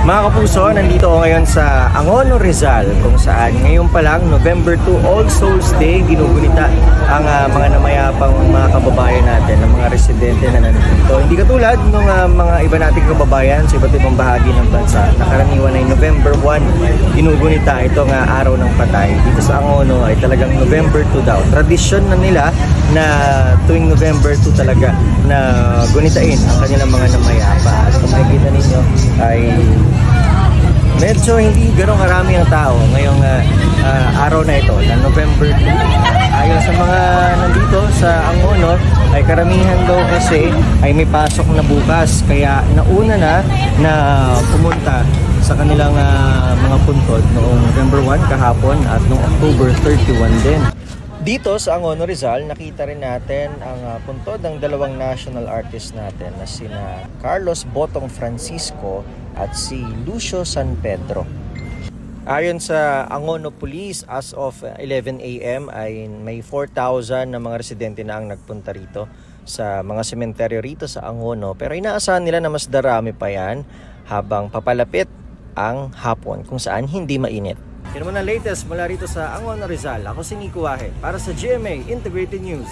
Mga kapuso, nandito ako ngayon sa Angono, Rizal, kung saan ngayon pa lang, November 2, All Souls Day, ginugunita ang mga namayapang mga kababayan natin, ng mga residente na nandito. Hindi katulad ng mga iba nating kababayan sa iba't ibang bahagi ng bansa. Nakaraniwan ay November 1, ginugunita itong araw ng patay. Dito sa Angono ay talagang November 2 daw. Tradisyon na nila na tuwing November 2 talaga na gunitain ang kanilang mga namayapa. At kung makikita ninyo ay medyo hindi gano'ng karami ang tao ngayong araw na ito na November 2. Ayon sa mga nandito sa Angono ay karamihan daw kasi ay may pasok na bukas, kaya nauna na pumunta sa kanilang mga puntod noong November 1 kahapon at noong October 31 din. Dito sa Angono, Rizal, nakita rin natin ang puntod ng dalawang national artist natin na sina Carlos Botong Francisco at si Lucio San Pedro. Ayon sa Angono Police, as of 11 AM ay may 4,000 na mga residente na ang nagpunta rito sa mga sementeryo rito sa Angono. Pero inaasahan nila na mas darami pa yan habang papalapit ang hapon kung saan hindi mainit. Yan naman ang latest mula rito sa Angono, Rizal. Ako si Nico Wahe para sa GMA Integrated News.